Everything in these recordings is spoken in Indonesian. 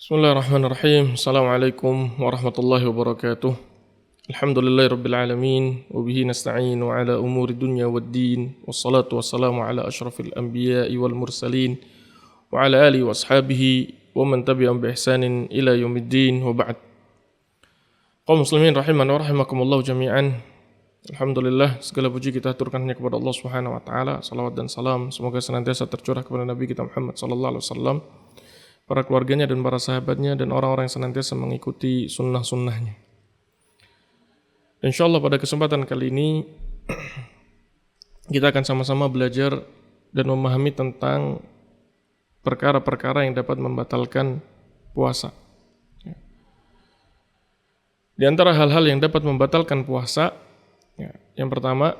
Bismillahirrahmanirrahim. Assalamualaikum warahmatullahi wabarakatuh. Alhamdulillahirabbil alamin wa bihi nasta'inu ala umuri dunya waddin. Wassalatu wassalamu ala asyrafil anbiya'i wal mursalin wa ala alihi wa ashabihi wa man tabi'ahum bi ihsanin ila yaumiddin wa ba'd. Kaum muslimin rahimani wa rahimakumullah jami'an. Alhamdulillah, segala puji kita aturkan hanya kepada Allah Subhanahu wa taala. Salawat dan salam semoga senantiasa tercurah kepada Nabi kita Muhammad sallallahu alaihi wasallam, para keluarganya dan para sahabatnya, dan orang-orang yang senantiasa mengikuti sunnah-sunnahnya. InsyaAllah pada kesempatan kali ini kita akan sama-sama belajar dan memahami tentang perkara-perkara yang dapat membatalkan puasa. Di antara hal-hal yang dapat membatalkan puasa, yang pertama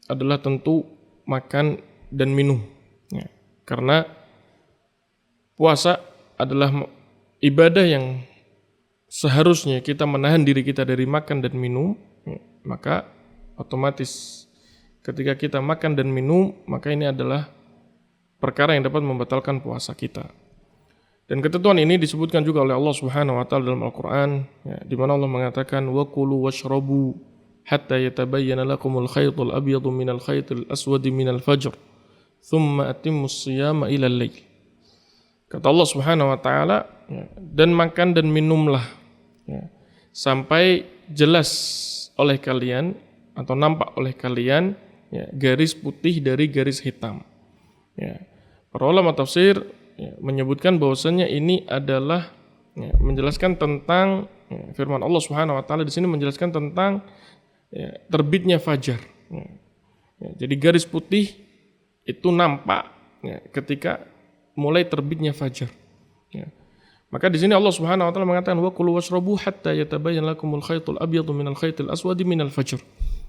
adalah tentu makan dan minum. Karena puasa adalah ibadah yang seharusnya kita menahan diri kita dari makan dan minum, maka otomatis ketika kita makan dan minum, maka ini adalah perkara yang dapat membatalkan puasa kita. Dan ketentuan ini disebutkan juga oleh Allah Subhanahu wa taala dalam Al-Qur'an, di mana Allah mengatakan wa kulu washrabu hatta yatabayyana lakumul khaytul abyadu minal khaytil aswadi minal fajr thumma atimmus shiyama ilal lail. Kata Allah Subhanahu wa taala, dan makan dan minumlah sampai jelas oleh kalian atau nampak oleh kalian garis putih dari garis hitam. Para ulama tafsir menyebutkan bahwasanya ini adalah menjelaskan tentang firman Allah Subhanahu wa taala di sini menjelaskan tentang terbitnya fajar. Jadi garis putih itu nampak ketika mulai terbitnya fajar. Maka di sini Allah Subhanahu wa taala mengatakan wa kulu washrabu hatta yatabayyana lakumul khaytul abyadu minal khaytil aswadi minal fajr.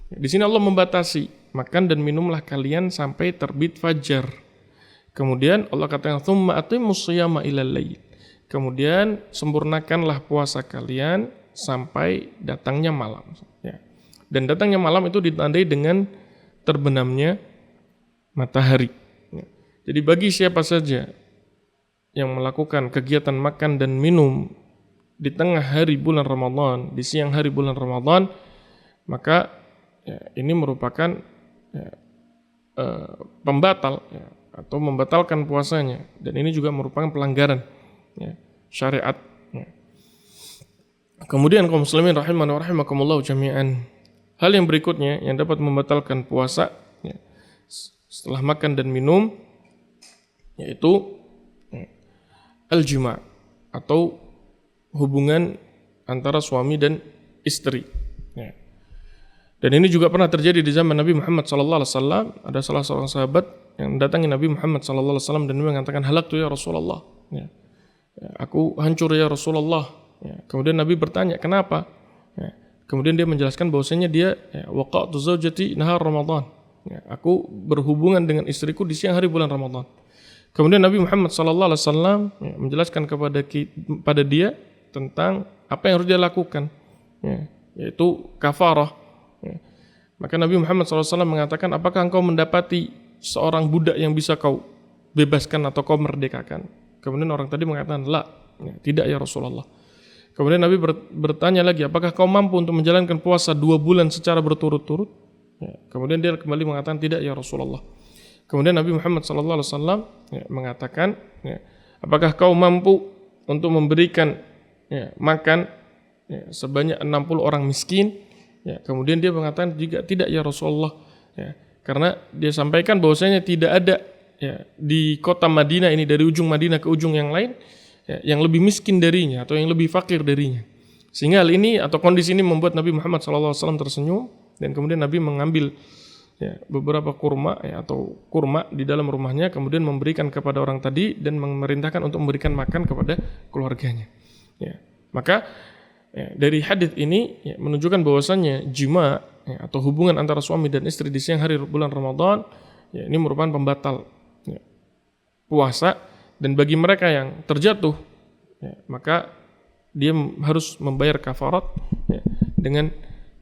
Di sini Allah membatasi, makan dan minumlah kalian sampai terbit fajar. Kemudian Allah katakan tsumma atimmus shiyama ilal lail. Kemudian sempurnakanlah puasa kalian sampai datangnya malam. Dan datangnya malam itu ditandai dengan terbenamnya matahari. Jadi bagi siapa saja yang melakukan kegiatan makan dan minum di tengah hari bulan Ramadan, di siang hari bulan Ramadan, maka ini merupakan pembatal atau membatalkan puasanya, dan ini juga merupakan pelanggaran syariat. Kemudian kaum muslimin rahimani wa rahimakumullah jami'an, hal yang berikutnya yang dapat membatalkan puasa setelah makan dan minum yaitu al-jima' atau hubungan antara suami dan istri. Dan ini juga pernah terjadi di zaman Nabi Muhammad sallallahu alaihi wasallam. Ada salah seorang sahabat yang mendatangi Nabi Muhammad sallallahu alaihi wasallam dan dia mengatakan, halaktu ya Rasulullah. Aku hancur ya Rasulullah. Kemudian Nabi bertanya, kenapa? Kemudian dia menjelaskan bahwasanya dia waqa'tu zaujati nahar Ramadan. Aku berhubungan dengan istriku di siang hari bulan Ramadan. Kemudian Nabi Muhammad SAW menjelaskan kepada dia tentang apa yang harus dia lakukan, yaitu kafarah. Maka Nabi Muhammad SAW mengatakan, apakah engkau mendapati seorang budak yang bisa kau bebaskan atau kau merdekakan? Kemudian orang tadi mengatakan, la, tidak ya Rasulullah. Kemudian Nabi bertanya lagi, apakah kau mampu untuk menjalankan puasa 2 bulan secara berturut-turut? Kemudian dia kembali mengatakan, tidak ya Rasulullah. Kemudian Nabi Muhammad SAW mengatakan, apakah kau mampu untuk memberikan makan sebanyak 60 orang miskin? Kemudian dia mengatakan juga tidak ya Rasulullah. Karena dia sampaikan bahwasanya tidak ada di kota Madinah ini, dari ujung Madinah ke ujung yang lain, yang lebih miskin darinya atau yang lebih fakir darinya. Sehingga hal ini atau kondisi ini membuat Nabi Muhammad SAW tersenyum, dan kemudian Nabi mengambil beberapa kurma atau kurma di dalam rumahnya, kemudian memberikan kepada orang tadi dan memerintahkan untuk memberikan makan kepada keluarganya. Maka dari hadis ini menunjukkan bahwasannya jima atau hubungan antara suami dan istri di siang hari bulan Ramadan ini merupakan pembatal puasa, dan bagi mereka yang terjatuh maka dia harus membayar kafarat dengan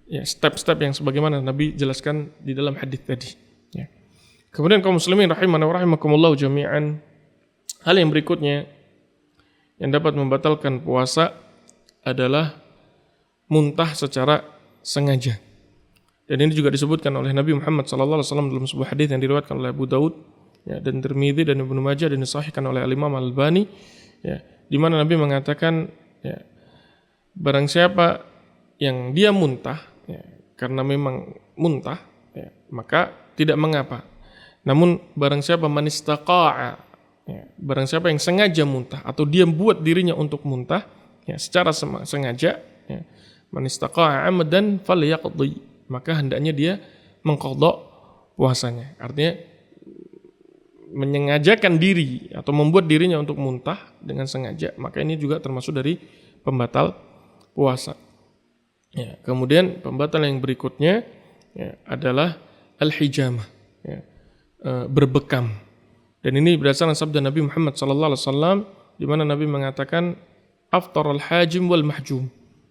step-step yang sebagaimana Nabi jelaskan di dalam hadis tadi. Kemudian kaum muslimin rahimani wa rahimakumullah jami'an, hal yang berikutnya yang dapat membatalkan puasa adalah muntah secara sengaja. Dan ini juga disebutkan oleh Nabi Muhammad SAW dalam sebuah hadis yang diriwayatkan oleh Abu Daud ya, dan Tirmidzi dan Ibnu Majah dan disahihkan oleh Imam Al-Albani ya, di mana Nabi mengatakan ya, barang siapa yang dia muntah ya, karena memang muntah ya, maka tidak mengapa. Namun barang siapa man istaqa'a ya, barang siapa yang sengaja muntah atau dia buat dirinya untuk muntah ya, secara sengaja ya, man istaqa'a amadan falyaqdi, maka hendaknya dia mengqadha puasanya. Artinya menyengajakan diri atau membuat dirinya untuk muntah dengan sengaja, maka ini juga termasuk dari pembatal puasa. Ya, kemudian pembatal yang berikutnya ya, adalah al-hijamah, ya, berbekam. Dan ini berdasarkan sabda Nabi Muhammad SAW, di mana Nabi mengatakan aftar al-hajim wal mahjum.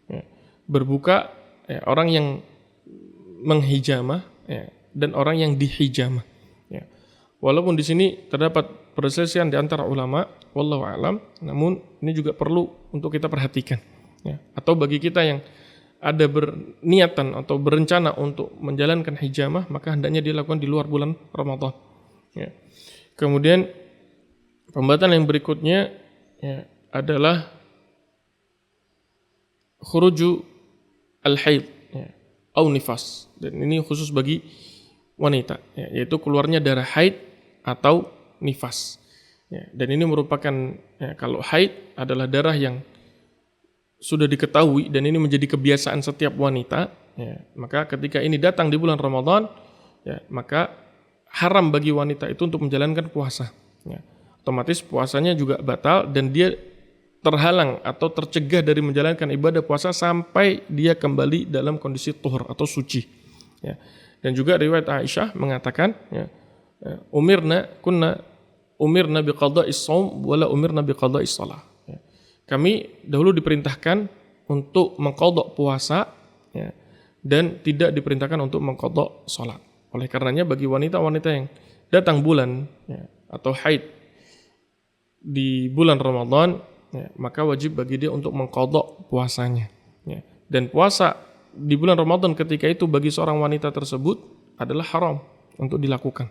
Ya, berbuka ya, orang yang menghijamah ya, dan orang yang dihijamah. Ya. Walaupun di sini terdapat perselisihan di antara ulama, wallahu a'lam, namun ini juga perlu untuk kita perhatikan. Ya. Atau bagi kita yang ada berniatan atau berencana untuk menjalankan hijamah, maka hendaknya dilakukan di luar bulan Ramadan. Ya. Kemudian pembatalan yang berikutnya ya, adalah khuruju al-haid ya, au nifas, dan ini khusus bagi wanita ya, yaitu keluarnya darah haid atau nifas ya, dan ini merupakan ya, kalau haid adalah darah yang sudah diketahui dan ini menjadi kebiasaan setiap wanita ya, maka ketika ini datang di bulan Ramadan ya, maka haram bagi wanita itu untuk menjalankan puasa ya. Otomatis puasanya juga batal dan dia terhalang atau tercegah dari menjalankan ibadah puasa sampai dia kembali dalam kondisi tuhur atau suci ya. Dan juga riwayat Aisyah mengatakan ya, umirna biqada'is shaum wala umirna biqada'is shalah ya. Kami dahulu diperintahkan untuk mengqadha puasa ya, dan tidak diperintahkan untuk mengqadha salat. Oleh karenanya bagi wanita-wanita yang datang bulan ya, atau haid di bulan Ramadan ya, maka wajib bagi dia untuk mengqadha puasanya ya. Dan puasa di bulan Ramadan ketika itu bagi seorang wanita tersebut adalah haram untuk dilakukan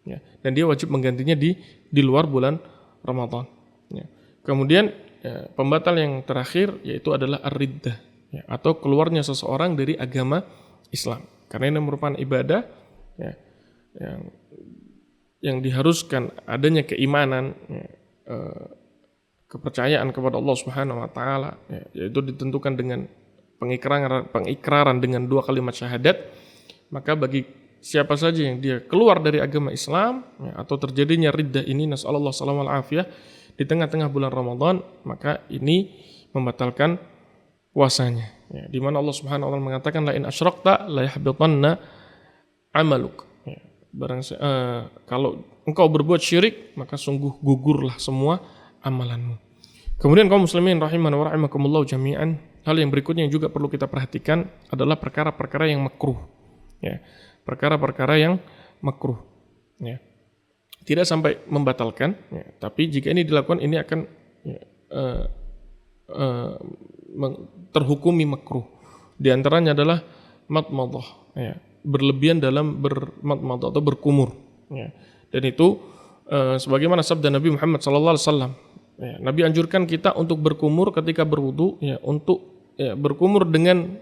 ya. Dan dia wajib menggantinya di luar bulan Ramadan ya. Kemudian ya, pembatal yang terakhir yaitu adalah ar-riddah ya, atau keluarnya seseorang dari agama Islam, karena ini merupakan ibadah ya, yang diharuskan adanya keimanan ya, kepercayaan kepada Allah Subhanahu wa taala ya, yaitu ditentukan dengan pengikraran dengan 2 kalimat syahadat. Maka bagi siapa saja yang dia keluar dari agama Islam ya, atau terjadinya riddah ini, nasallallahu salamal afiyah, di tengah-tengah bulan Ramadan, maka ini membatalkan puasanya ya, di mana Allah Subhanahu wa taala mengatakan la in asyrakta la yahbitanna amaluk ya, kalau engkau berbuat syirik maka sungguh gugurlah semua amalanmu. Kemudian kaum muslimin rahiman wa rahimakumullah jami'an, hal yang berikutnya yang juga perlu kita perhatikan adalah perkara-perkara yang makruh ya, perkara-perkara yang makruh ya. Tidak sampai membatalkan ya, tapi jika ini dilakukan ini akan ya, terhukumi makruh. Di antaranya adalah madmadah ya, berlebihan dalam bermadmadah atau berkumur ya. Dan itu sebagaimana sabda Nabi Muhammad SAW ya, Nabi anjurkan kita untuk berkumur ketika berwudu ya, untuk ya, berkumur dengan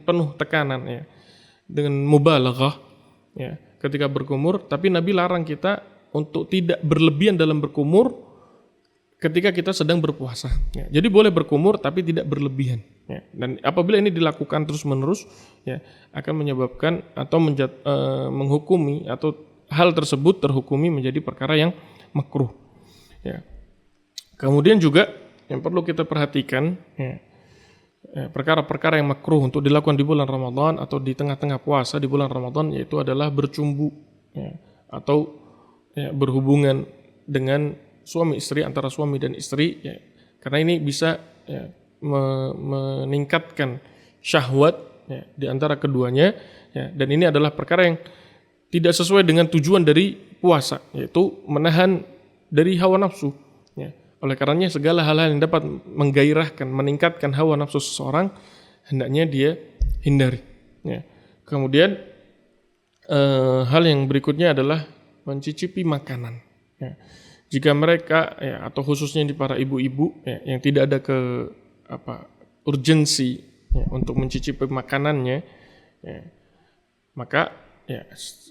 penuh tekanan ya, dengan mubalaghah ya, ketika berkumur. Tapi Nabi larang kita untuk tidak berlebihan dalam berkumur ketika kita sedang berpuasa ya. Jadi boleh berkumur tapi tidak berlebihan ya. Dan apabila ini dilakukan terus-menerus ya, akan menyebabkan atau menghukumi atau hal tersebut terhukumi menjadi perkara yang makruh ya. Kemudian juga yang perlu kita perhatikan ya, perkara-perkara yang makruh untuk dilakukan di bulan Ramadan atau di tengah-tengah puasa di bulan Ramadan, yaitu adalah bercumbu ya, atau ya, berhubungan dengan suami istri, antara suami dan istri ya, karena ini bisa ya, meningkatkan syahwat ya, di antara keduanya ya, dan ini adalah perkara yang tidak sesuai dengan tujuan dari puasa, yaitu menahan dari hawa nafsu ya. Oleh karenanya segala hal-hal yang dapat menggairahkan, meningkatkan hawa nafsu seseorang hendaknya dia hindari. Ya. Kemudian hal yang berikutnya adalah mencicipi makanan. Ya. Jika mereka atau khususnya di para ibu-ibu yang tidak ada urgensi untuk mencicipi makanannya, maka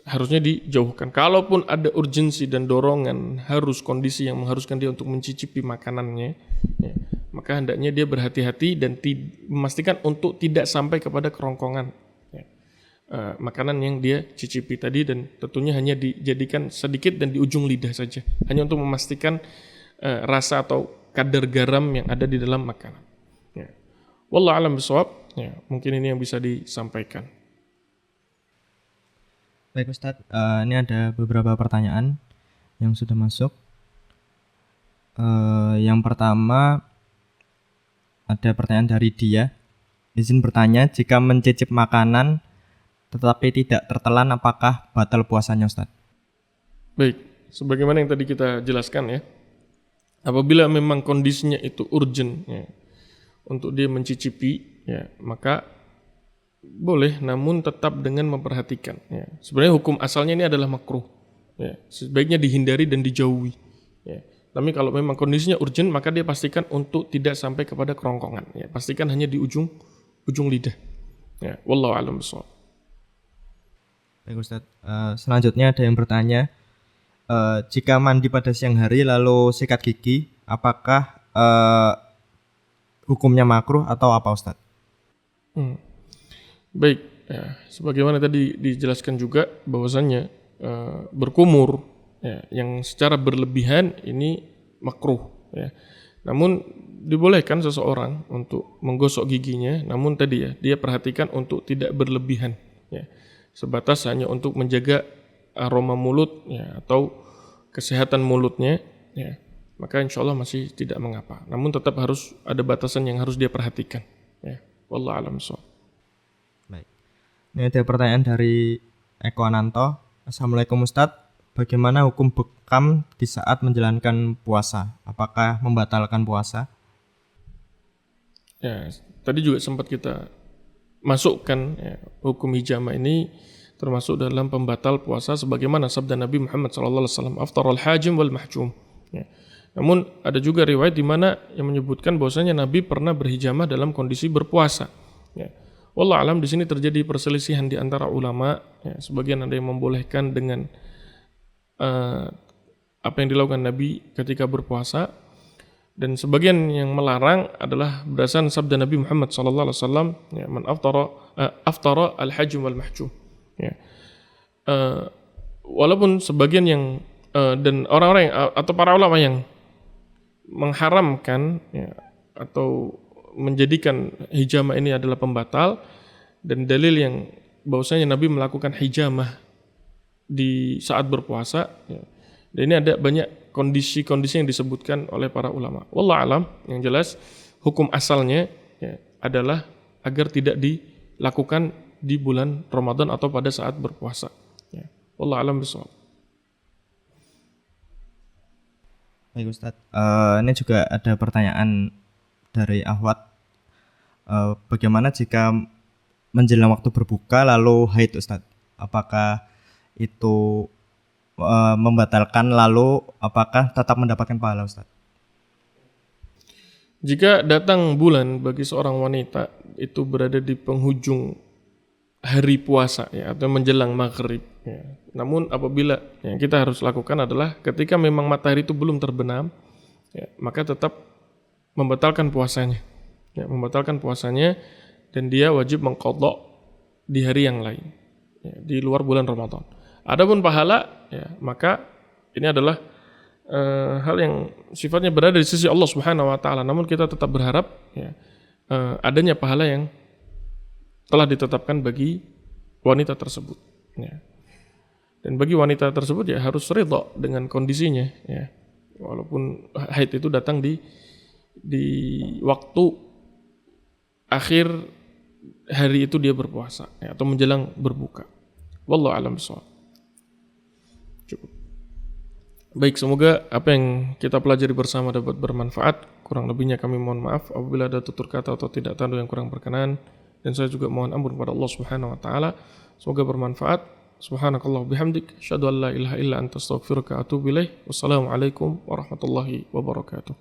harusnya dijauhkan. Kalaupun ada urgensi dan dorongan harus kondisi yang mengharuskan dia untuk mencicipi makanannya, maka hendaknya dia berhati-hati dan memastikan untuk tidak sampai kepada kerongkongan makanan yang dia cicipi tadi, dan tentunya hanya dijadikan sedikit dan di ujung lidah saja, hanya untuk memastikan rasa atau kadar garam yang ada di dalam makanan. Wallahu a'lam bishawab. Mungkin ini yang bisa disampaikan. Baik Ustadz, ini ada beberapa pertanyaan yang sudah masuk. Yang pertama ada pertanyaan dari dia. Izin bertanya, jika mencicip makanan tetapi tidak tertelan, apakah batal puasanya Ustadz? Baik, sebagaimana yang tadi kita jelaskan apabila memang kondisinya itu urgent untuk dia mencicipi, maka boleh, namun tetap dengan memperhatikan. Sebenarnya hukum asalnya ini adalah makruh. Sebaiknya dihindari dan dijauhi. Tapi kalau memang kondisinya urgent, maka dia pastikan untuk tidak sampai kepada kerongkongan. Pastikan hanya di ujung lidah. Wallahu a'lam bishawab. Baik Ustadz, selanjutnya ada yang bertanya, jika mandi pada siang hari lalu sikat gigi, apakah hukumnya makruh atau apa Ustadz? Baik, sebagaimana tadi dijelaskan juga bahwasannya berkumur yang secara berlebihan ini makruh. Namun dibolehkan seseorang untuk menggosok giginya, namun tadi dia perhatikan untuk tidak berlebihan. Sebatas hanya untuk menjaga aroma mulut atau kesehatan mulutnya, maka insya Allah masih tidak mengapa. Namun tetap harus ada batasan yang harus dia perhatikan. Wallahu a'lam bishawab. Baik. Ini ada pertanyaan dari Eko Ananto. Assalamualaikum Ustadz, bagaimana hukum bekam di saat menjalankan puasa? Apakah membatalkan puasa? Tadi juga sempat kita masukkan hukum hijamah ini termasuk dalam pembatal puasa sebagaimana sabda Nabi Muhammad SAW, aftaral hajim wal mahjum. Namun ada juga riwayat di mana yang menyebutkan bahwasanya Nabi pernah berhijamah dalam kondisi berpuasa. Wallahu alam, di sini terjadi perselisihan di antara ulama. Sebagian ada yang membolehkan dengan apa yang dilakukan Nabi ketika berpuasa, dan sebagian yang melarang adalah berdasarkan sabda Nabi Muhammad SAW, man aftara al-hajim wal mahjum. Walaupun sebagian yang dan orang-orang yang, atau para ulama yang mengharamkan atau menjadikan hijamah ini adalah pembatal, dan dalil yang bahwasanya Nabi melakukan hijamah di saat berpuasa, dan ini ada banyak kondisi-kondisi yang disebutkan oleh para ulama. Wallahu alam, yang jelas hukum asalnya adalah agar tidak dilakukan di bulan Ramadan atau pada saat berpuasa. Wallahu alam bishawab. Baik Ustadz, ini juga ada pertanyaan dari Ahwat. Bagaimana jika menjelang waktu berbuka lalu haid Ustadz? Apakah itu membatalkan, lalu apakah tetap mendapatkan pahala Ustadz? Jika datang bulan bagi seorang wanita itu berada di penghujung hari puasa atau menjelang maghrib, namun apabila yang kita harus lakukan adalah ketika memang matahari itu belum terbenam, maka tetap membatalkan puasanya, dan dia wajib mengqadha di hari yang lain, di luar bulan Ramadan. Adapun pahala, maka ini adalah hal yang sifatnya berada di sisi Allah Subhanahu wa taala, namun kita tetap berharap adanya pahala yang telah ditetapkan bagi wanita tersebut. Dan bagi wanita tersebut harus ridha dengan kondisinya, walaupun haid itu datang di waktu akhir hari itu dia berpuasa atau menjelang berbuka. Wallahu a'lam bishawab. Cukup. Baik, semoga apa yang kita pelajari bersama dapat bermanfaat. Kurang lebihnya kami mohon maaf apabila ada tutur kata atau tidak tanda yang kurang berkenan. Dan saya juga mohon ampun kepada Allah Subhanahu wa taala. Semoga bermanfaat. Subhanakallah bihamdik, asyhadu an la ilaha illa anta astaghfiruka wa atubu ilaik. Wassalamualaikum warahmatullahi wabarakatuh.